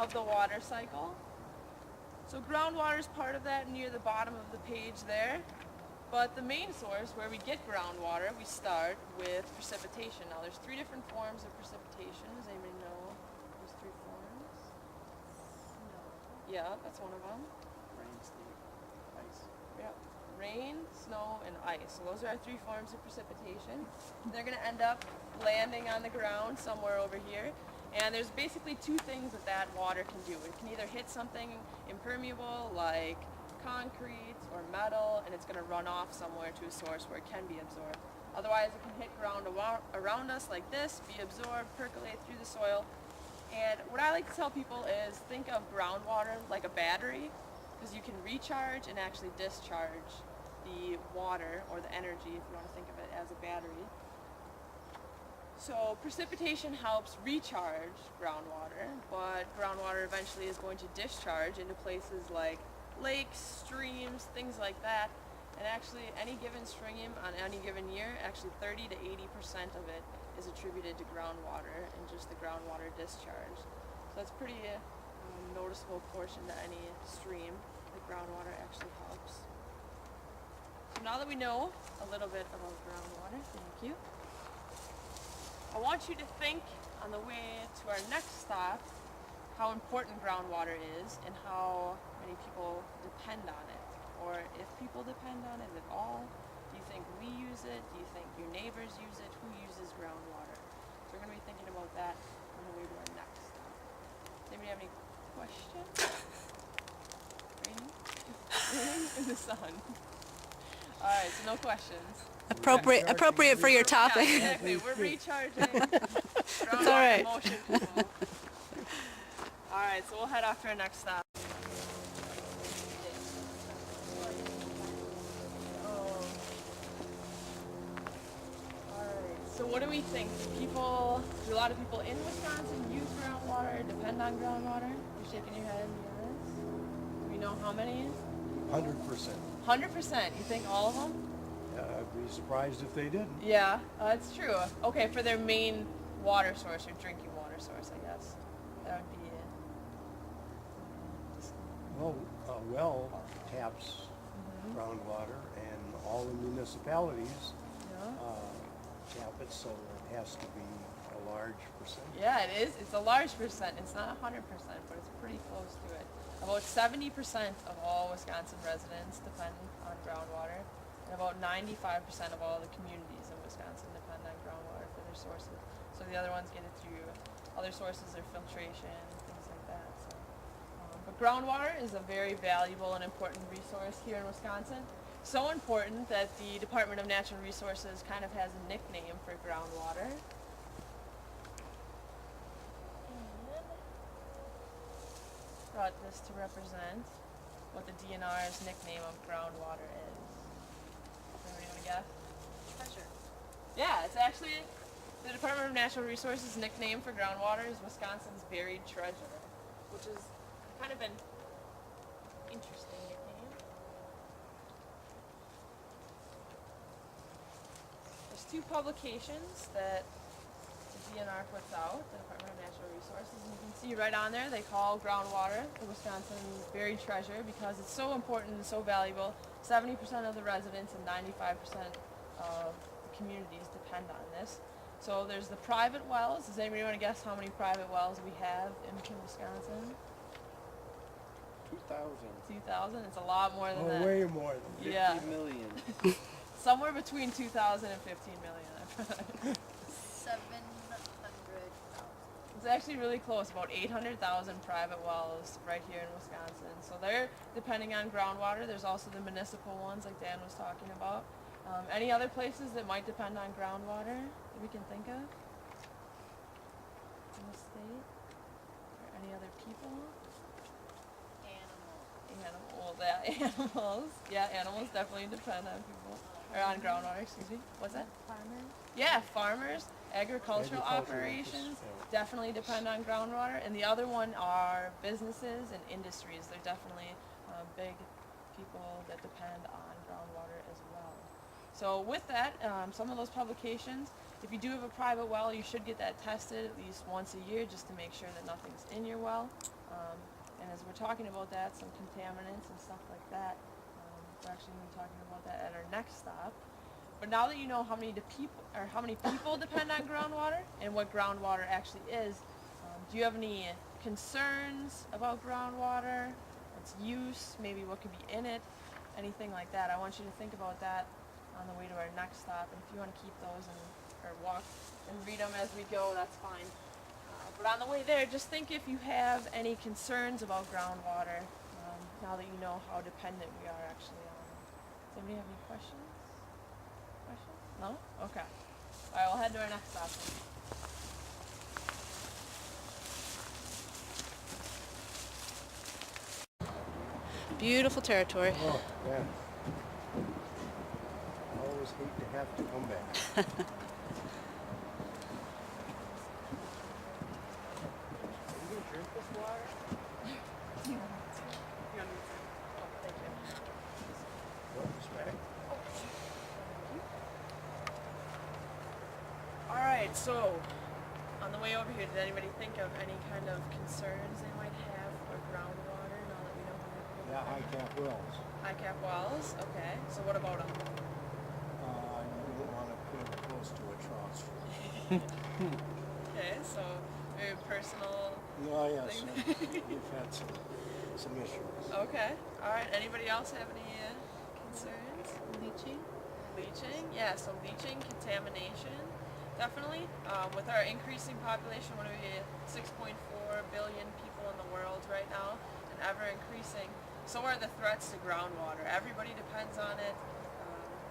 of the water cycle. So groundwater is part of that near the bottom of the page there. But the main source where we get groundwater, we start with precipitation. Now there's three different forms of precipitation. Does anybody know those three forms? No. Yeah, that's one of them. Rain, sleet, ice. Yep. Rain, snow, and ice. So those are our three forms of precipitation. They're going to end up landing on the ground somewhere over here. And there's basically two things that water can do. It can either hit something impermeable like concrete or metal, and it's going to run off somewhere to a source where it can be absorbed. Otherwise, it can hit ground around us like this, be absorbed, percolate through the soil. And what I like to tell people is think of groundwater like a battery, because you can recharge and actually discharge the water or the energy, if you want to think of it as a battery. So precipitation helps recharge groundwater, but groundwater eventually is going to discharge into places like lakes, streams, things like that. And actually any given stream on any given year, actually 30 to 80% of it is attributed to groundwater and just the groundwater discharge. So that's pretty noticeable portion to any stream that groundwater actually helps. So now that we know a little bit about groundwater, thank you, I want you to think on the way to our next stop how important groundwater is and how many people depend on it, or if people depend on it at all. Do you think we use it? Do you think your neighbors use it? Who uses groundwater? So we're going to be thinking about that on the way to our next stop. Does anybody have any questions? Raining in the sun. All right, so no questions. Appropriate for your topic. Yeah, exactly. We're recharging. It's all right. Motion people. All right, so we'll head off to our next stop. So what do we think? Do a lot of people in Wisconsin use groundwater, depend on groundwater? You're shaking your head, yes. Do we know how many? 100%. 100%. You think all of them? I'd be surprised if they didn't. Yeah, that's true. Okay, for their main water source or drinking water source, I guess. That would be it. Well, well taps groundwater, and all the municipalities tap it, so it has to be a large percentage. Yeah, it is. It's a large percent. It's not 100%, but it's pretty close to it. About 70% of all Wisconsin residents depend on groundwater, and about 95% of all the communities in Wisconsin depend on groundwater for their sources. So the other ones get it through other sources, their filtration, things like that. So, but groundwater is a very valuable and important resource here in Wisconsin. So important that the Department of Natural Resources kind of has a nickname for groundwater. And brought this to represent what the DNR's nickname of groundwater is. Anybody want to guess? Treasure. Yeah, it's actually the Department of Natural Resources' nickname for groundwater is Wisconsin's buried treasure, which is kind of an interesting nickname. There's two publications that the DNR puts out, the Department of Natural Resources, and you can see right on there they call groundwater the Wisconsin's buried treasure because it's so important and so valuable. 70% of the residents and 95% of the communities depend on this. So there's the private wells. Does anybody want to guess how many private wells we have in Wisconsin? 2,000. 2,000? It's a lot more than that. Way more than 50 million. Somewhere between 2,000 and 15 million. 700,000. It's actually really close, about 800,000 private wells right here in Wisconsin. So they're depending on groundwater. There's also the municipal ones like Dan was talking about. Any other places that might depend on groundwater that we can think of in the state? Or any other people? Animals. Yeah, animals definitely depend on people, or on groundwater, excuse me. What's that? Farmers. Yeah, farmers, agricultural operations definitely depend on groundwater. And the other one are businesses and industries. They're definitely big people that depend on groundwater as well. So with that, some of those publications, if you do have a private well, you should get that tested at least once a year just to make sure that nothing's in your well. And as we're talking about that, some contaminants and stuff like that, we're actually going to be talking about that at our next stop. But now that you know how many people depend on groundwater and what groundwater actually is, do you have any concerns about groundwater, its use, maybe what could be in it, anything like that? I want you to think about that on the way to our next stop. And if you want to keep those or walk and read them as we go, that's fine. But on the way there, just think if you have any concerns about groundwater, now that you know how dependent we are actually on it. Does anybody have any questions? No? Okay. All right, we'll head to our next stop. Beautiful territory. Oh, yeah. I always hate to have to come back. You gonna drink this water? You don't need to. Oh, thank you. Whoops, back. All right, so on the way over here, did anybody think of any kind of concerns they might have for groundwater now that we know how to do Yeah, high cap wells. high cap wells? Okay, so what about them? You don't want to put it close to a trough. Okay, so very personal. Oh, yes, we've had some issues. Okay, all right. Anybody else have any concerns? Leaching. Leaching, yeah. So leaching, contamination, definitely. With our increasing population, what are we? 6.4 billion people in the world right now, and ever increasing. So are the threats to groundwater. Everybody depends on it.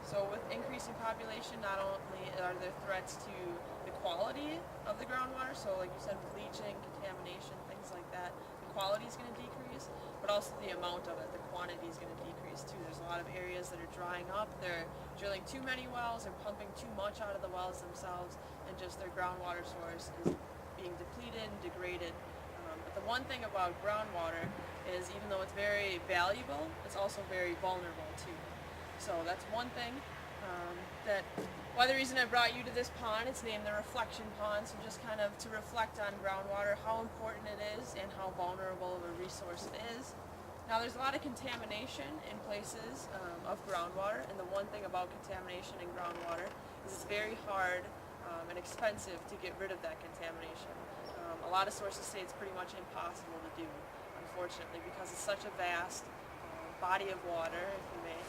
So with increasing population, not only are there threats to the quality of the groundwater, so like you said, with leaching, contamination, things like that, the quality is going to decrease, but also the amount of it, the quantity is going to decrease too. There's a lot of areas that are drying up, they're drilling too many wells, they're pumping too much out of the wells themselves, and just their groundwater source is being depleted and degraded. But the one thing about groundwater is even though it's very valuable, it's also very vulnerable too. So that's one thing why the reason I brought you to this pond, it's named the reflection pond, so just kind of to reflect on groundwater, how important it is and how vulnerable of a resource it is. Now there's a lot of contamination in places of groundwater, and the one thing about contamination in groundwater is it's very hard and expensive to get rid of that contamination. A lot of sources say it's pretty much impossible to do, unfortunately, because it's such a vast body of water, if you may,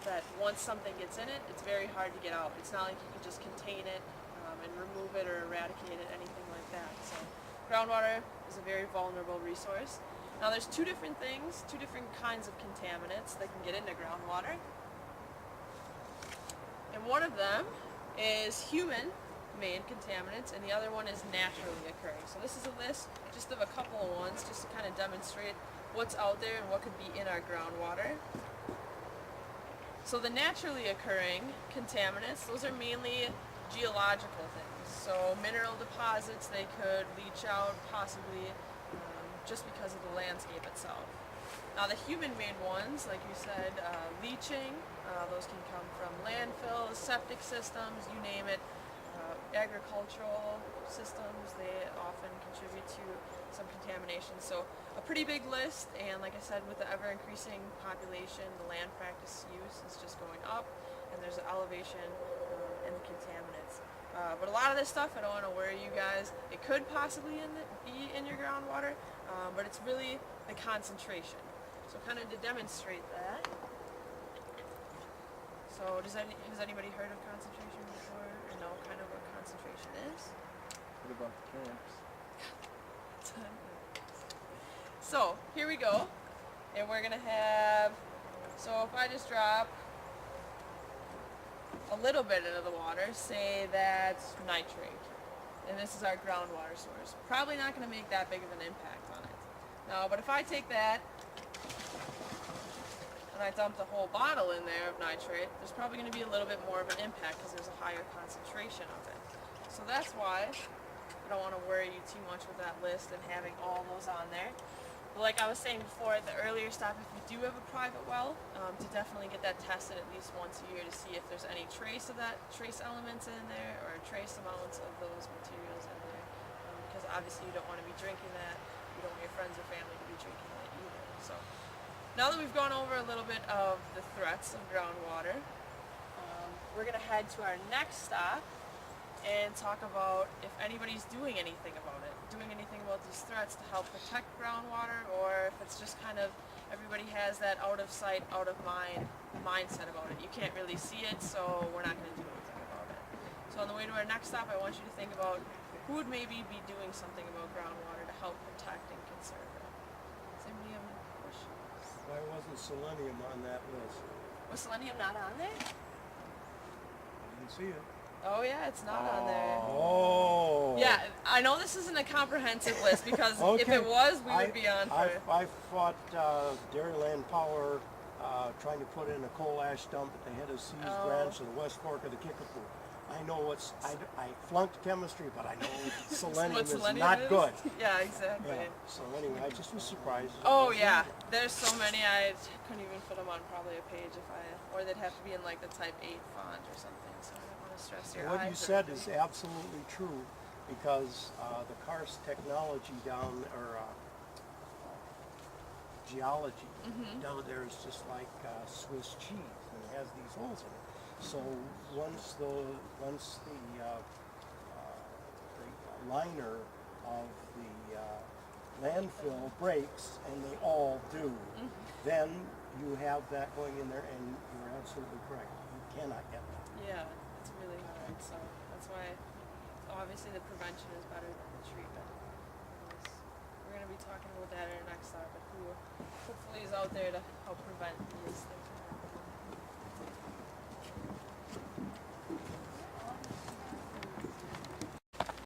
that once something gets in it, it's very hard to get out. It's not like you can just contain it and remove it or eradicate it, anything like that. So groundwater is a very vulnerable resource. Now there's two different things, two different kinds of contaminants that can get into groundwater. And one of them is human-made contaminants, and the other one is naturally occurring. So this is a list just of a couple of ones, just to kind of demonstrate what's out there and what could be in our groundwater. So the naturally occurring contaminants, those are mainly geological things. So mineral deposits, they could leach out possibly just because of the landscape itself. Now the human-made ones, like you said, leaching, those can come from landfills, septic systems, you name it. Agricultural systems, they often contribute to some contamination. So a pretty big list, and like I said, with the ever-increasing population, the land practice use is just going up, and there's an elevation in the contaminants. But a lot of this stuff, I don't want to worry you guys, it could possibly be in your groundwater, but it's really the concentration. So kind of to demonstrate that. So has anybody heard of concentration before, or know kind of what concentration is? What about the camps? So here we go, and we're gonna have, so if I just drop a little bit into the water, say that's nitrate, and this is our groundwater source, probably not gonna make that big of an impact on it. No, but if I take that and I dump the whole bottle in there of nitrate, there's probably gonna be a little bit more of an impact because there's a higher concentration of it. So that's why I don't want to worry you too much with that list and having all those on there. But like I was saying before at the earlier stop, if you do have a private well, to definitely get that tested at least once a year to see if there's any trace elements in there or trace amounts of those materials in there. Because obviously you don't want to be drinking that, you don't want your friends or family to be drinking it either. So now that we've gone over a little bit of the threats of groundwater, we're going to head to our next stop and talk about if anybody's doing anything about it, doing anything about these threats to help protect groundwater, or if it's just kind of everybody has that out of sight, out of mind mindset about it. You can't really see it, so we're not going to do anything about it. So on the way to our next stop, I want you to think about who would maybe be doing something about groundwater to help protect and conserve it. Does anybody have any questions? Why wasn't selenium on that list? Was selenium not on there? I didn't see it. Oh yeah, it's not on there. Oh. Yeah, I know this isn't a comprehensive list because if Okay. it was, we would be on for it. I fought Dairyland Power trying to put in a coal ash dump at the head of Seas Branch of the West Fork of the Kickapoo. I know I flunked chemistry, but I know selenium What is selenium not is? good. Yeah, exactly. Yeah. So anyway, I just was surprised. Oh yeah, there's so many I couldn't even fit them on probably a page or they'd have to be in like the type 8 font or something. So I don't want to stress your What eyes. you said is absolutely true, because the karst technology down, or geology down there is just like Swiss cheese, and it has these holes in it. So once the liner of the landfill breaks, and they all do, then you have that going in there, and you're absolutely correct. You cannot get that. Yeah, it's really hard. So that's why obviously the prevention is better than the treatment. We're going to be talking about that in our next stop, but who hopefully is out there to help prevent these things.